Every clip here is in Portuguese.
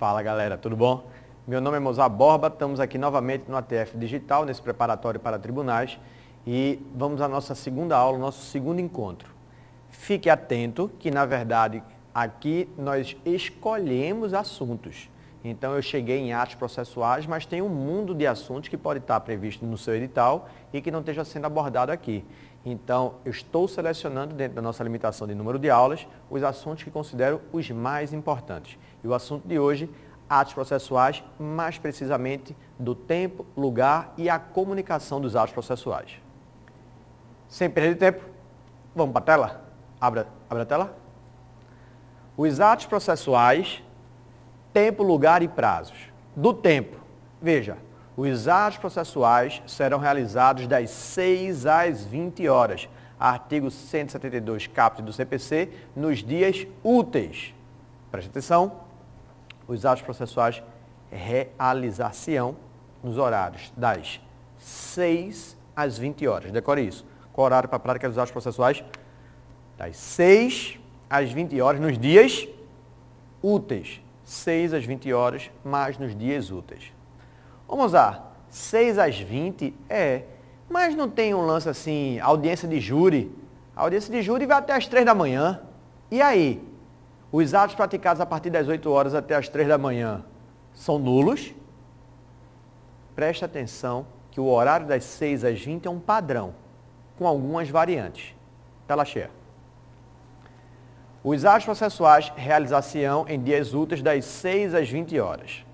Fala galera, tudo bom? Meu nome é Mozart Borba, estamos aqui novamente no ATF Digital, nesse preparatório para tribunais e vamos à nossa segunda aula, nosso segundo encontro. Fique atento que na verdade aqui nós escolhemos assuntos. Então eu cheguei em atos processuais, mas tem um mundo de assuntos que pode estar previsto no seu edital e que não esteja sendo abordado aqui. Então eu estou selecionando dentro da nossa limitação de número de aulas os assuntos que considero os mais importantes. E o assunto de hoje, atos processuais, mais precisamente do tempo, lugar e a comunicação dos atos processuais. Sem perder tempo, vamos para a tela? Abra a tela. Os atos processuais, tempo, lugar e prazos. Do tempo, veja, os atos processuais serão realizados das 6 às 20 horas. Artigo 172, caput do CPC, nos dias úteis. Preste atenção, os atos processuais realizar-se-ão nos horários das 6 às 20 horas. Decore isso. Qual horário para a prática dos atos processuais? Das 6 às 20 horas nos dias úteis. 6 às 20 horas, mas nos dias úteis. Vamos lá, 6 às 20 mas não tem um lance assim, audiência de júri. A audiência de júri vai até as 3 da manhã. E aí? Os atos praticados a partir das 8 horas até as 3 da manhã são nulos? Preste atenção que o horário das 6 às 20 é um padrão, com algumas variantes. Tela cheia. Os atos processuais realizar-se-ão em dias úteis das 6 às 20 horas.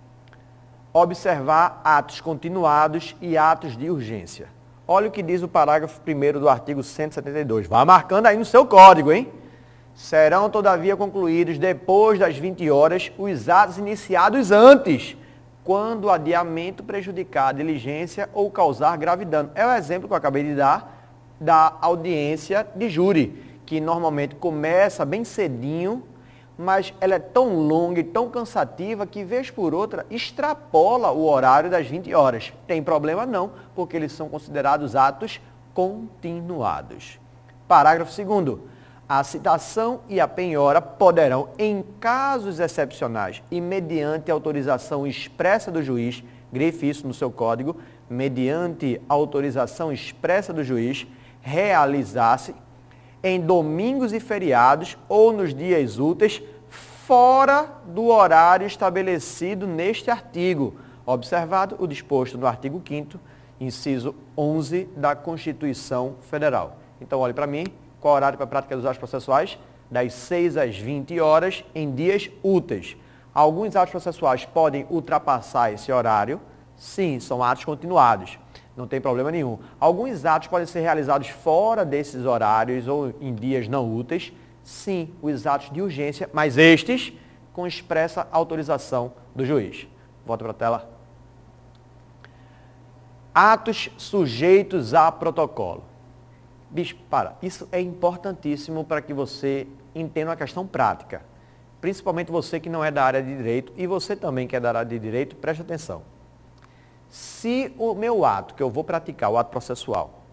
Observar atos continuados e atos de urgência. Olha o que diz o parágrafo 1º do artigo 172. Vá marcando aí no seu código, hein? Serão, todavia, concluídos depois das 20 horas os atos iniciados antes, quando o adiamento prejudicar a diligência ou causar grave dano. É o exemplo que eu acabei de dar da audiência de júri, que normalmente começa bem cedinho, mas ela é tão longa e tão cansativa que, vez por outra, extrapola o horário das 20 horas. Tem problema não, porque eles são considerados atos continuados. Parágrafo 2º. A citação e a penhora poderão, em casos excepcionais e mediante autorização expressa do juiz, grife isso no seu código, mediante autorização expressa do juiz, realizar-se em domingos e feriados ou nos dias úteis, fora do horário estabelecido neste artigo, observado o disposto no artigo 5º, inciso 11 da Constituição Federal. Então, olhe para mim, qual horário para a prática dos atos processuais? Das 6 às 20 horas em dias úteis. Alguns atos processuais podem ultrapassar esse horário? Sim, são atos continuados. Não tem problema nenhum. Alguns atos podem ser realizados fora desses horários ou em dias não úteis. Sim, os atos de urgência, mas estes com expressa autorização do juiz. Volta para a tela. Atos sujeitos a protocolo. Bicho, isso é importantíssimo para que você entenda uma questão prática. Principalmente você que não é da área de direito e você também que é da área de direito, preste atenção. Se o meu ato, que eu vou praticar, o ato processual,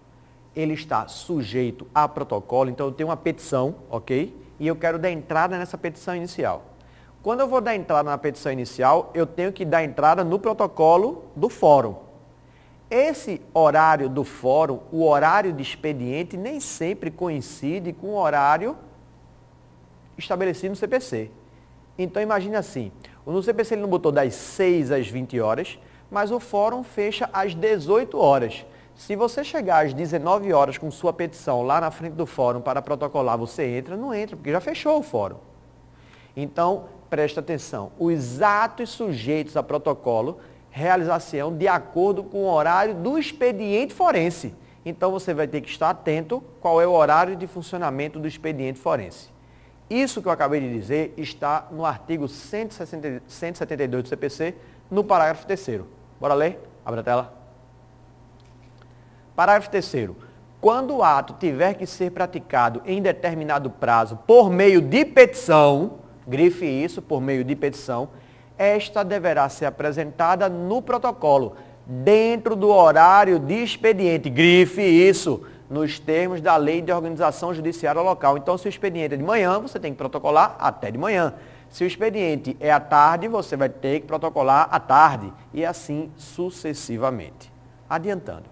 ele está sujeito a protocolo, então eu tenho uma petição, ok? E eu quero dar entrada nessa petição inicial. Quando eu vou dar entrada na petição inicial, eu tenho que dar entrada no protocolo do fórum. Esse horário do fórum, o horário de expediente, nem sempre coincide com o horário estabelecido no CPC. Então imagine assim, no CPC ele não botou das 6 às 20 horas, mas o fórum fecha às 18 horas. Se você chegar às 19 horas com sua petição lá na frente do fórum para protocolar, você entra? Não entra, porque já fechou o fórum. Então, preste atenção, os atos sujeitos a protocolo realização de acordo com o horário do expediente forense. Então, você vai ter que estar atento qual é o horário de funcionamento do expediente forense. Isso que eu acabei de dizer está no artigo 172 do CPC, no parágrafo 3º. Bora ler? Abre a tela. Parágrafo 3º. Quando o ato tiver que ser praticado em determinado prazo por meio de petição, grife isso, por meio de petição, esta deverá ser apresentada no protocolo, dentro do horário de expediente, grife isso, nos termos da Lei de Organização Judiciária Local. Então, se o expediente é de manhã, você tem que protocolar até de manhã. Se o expediente é à tarde, você vai ter que protocolar à tarde e assim sucessivamente. Adiantando.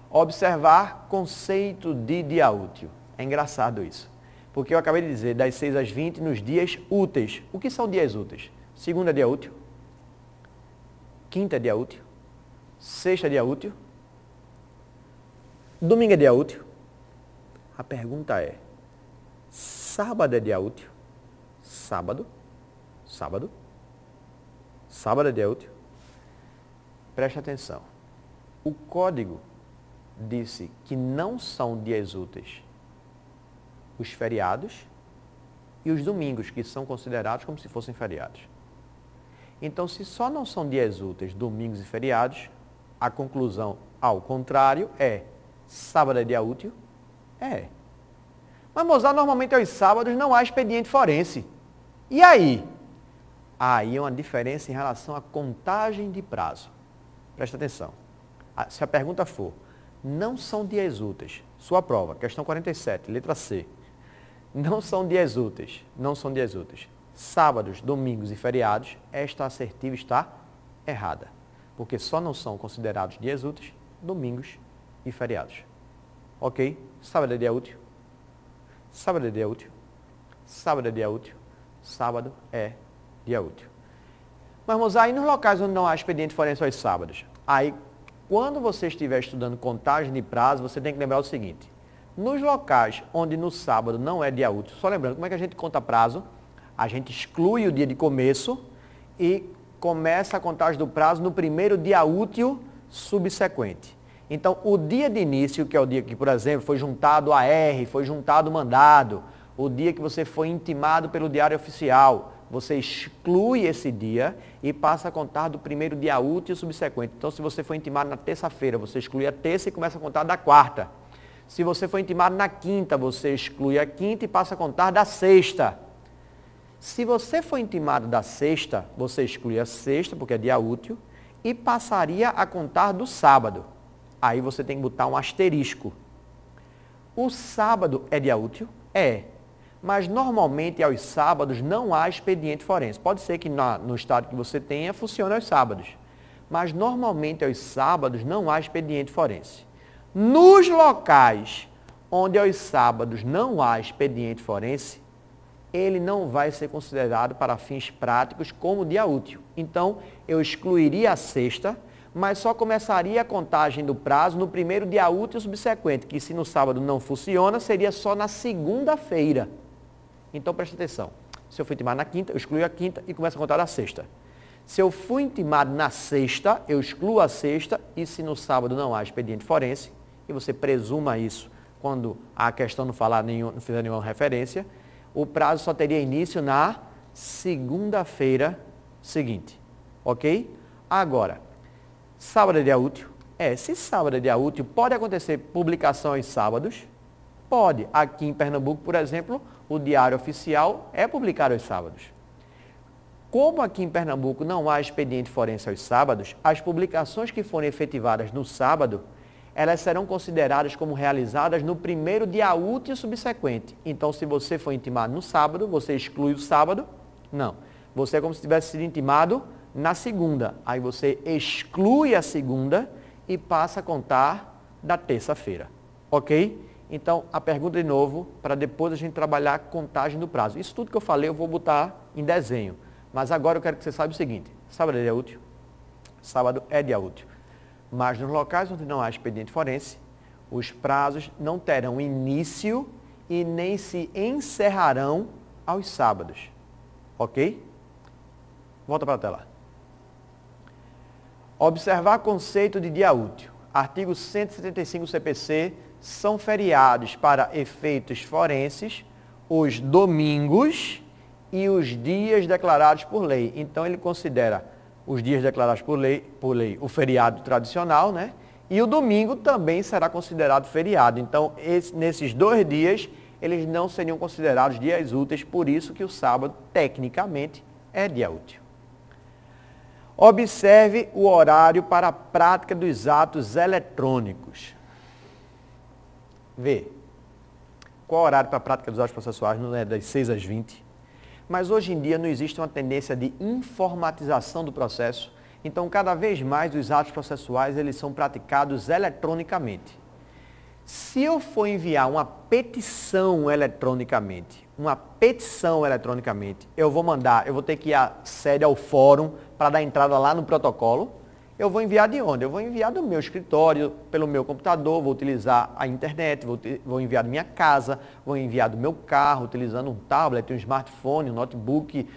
Observar conceito de dia útil. É engraçado isso. Porque eu acabei de dizer das 6 às 20 nos dias úteis. O que são dias úteis? Segunda é dia útil. Quinta é dia útil. Sexta é dia útil. Domingo é dia útil. A pergunta é, sábado é dia útil? Sábado? Sábado? Sábado é dia útil? Preste atenção. O código disse que não são dias úteis os feriados e os domingos, que são considerados como se fossem feriados. Então, se só não são dias úteis domingos e feriados, a conclusão, ao contrário, é sábado é dia útil? É. Mas, Mozart, normalmente aos sábados não há expediente forense. E aí? Aí é uma diferença em relação à contagem de prazo. Presta atenção. Se a pergunta for, não são dias úteis, sua prova, questão 47, letra C. Não são dias úteis, não são dias úteis. Sábados, domingos e feriados, esta assertiva está errada. Porque só não são considerados dias úteis, domingos e feriados. Ok? Sábado é dia útil? Sábado é dia útil? Sábado é dia útil? Sábado é dia útil. Mas, Mozart, aí nos locais onde não há expediente forense aos sábados, aí, quando você estiver estudando contagem de prazo, você tem que lembrar o seguinte. Nos locais onde no sábado não é dia útil, só lembrando, como é que a gente conta prazo? A gente exclui o dia de começo e começa a contagem do prazo no primeiro dia útil subsequente. Então, o dia de início, que é o dia que, por exemplo, foi juntado a R, foi juntado o mandado, o dia que você foi intimado pelo diário oficial, você exclui esse dia e passa a contar do primeiro dia útil subsequente. Então, se você foi intimado na terça-feira, você exclui a terça e começa a contar da quarta. Se você foi intimado na quinta, você exclui a quinta e passa a contar da sexta. Se você foi intimado da sexta, você exclui a sexta, porque é dia útil, e passaria a contar do sábado. Aí você tem que botar um asterisco. O sábado é dia útil? É. Mas normalmente aos sábados não há expediente forense. Pode ser que no estado que você tenha funcione aos sábados. Mas normalmente aos sábados não há expediente forense. Nos locais onde aos sábados não há expediente forense, ele não vai ser considerado para fins práticos como dia útil. Então, eu excluiria a sexta, mas só começaria a contagem do prazo no primeiro dia útil subsequente, que se no sábado não funciona, seria só na segunda-feira. Então, preste atenção. Se eu fui intimado na quinta, eu excluo a quinta e começo a contar da sexta. Se eu fui intimado na sexta, eu excluo a sexta e se no sábado não há expediente forense, e você presuma isso quando a questão não fizer nenhuma referência, o prazo só teria início na segunda-feira seguinte. Ok? Agora, sábado é dia útil? Se sábado é dia útil, pode acontecer publicação aos sábados? Pode. Aqui em Pernambuco, por exemplo, o Diário Oficial é publicado aos sábados. Como aqui em Pernambuco não há expediente forense aos sábados, as publicações que forem efetivadas no sábado, elas serão consideradas como realizadas no primeiro dia útil subsequente. Então, se você for intimado no sábado, você exclui o sábado? Não. Você é como se tivesse sido intimado na segunda. Aí você exclui a segunda e passa a contar da terça-feira. Ok? Então, a pergunta de novo, para depois a gente trabalhar a contagem do prazo. Isso tudo que eu falei eu vou botar em desenho. Mas agora eu quero que você saiba o seguinte. Sábado é dia útil? Sábado é dia útil. Mas nos locais onde não há expediente forense, os prazos não terão início e nem se encerrarão aos sábados. Ok? Volta para a tela. Observar conceito de dia útil. Artigo 175 CPC, são feriados para efeitos forenses os domingos e os dias declarados por lei. Então, ele considera os dias declarados por lei, o feriado tradicional, né? E o domingo também será considerado feriado. Então, nesses 2 dias, eles não seriam considerados dias úteis, por isso que o sábado, tecnicamente, é dia útil. Observe o horário para a prática dos atos eletrônicos. Vê. Qual o horário para a prática dos atos processuais? Não é das 6 às 20. mas hoje em dia não existe uma tendência de informatização do processo, então cada vez mais os atos processuais eles são praticados eletronicamente. Se eu for enviar uma petição eletronicamente, eu vou ter que ir à sede ao fórum para dar entrada lá no protocolo. Eu vou enviar de onde? Eu vou enviar do meu escritório, pelo meu computador, vou utilizar a internet, vou enviar da minha casa, vou enviar do meu carro, utilizando um tablet, um smartphone, um notebook,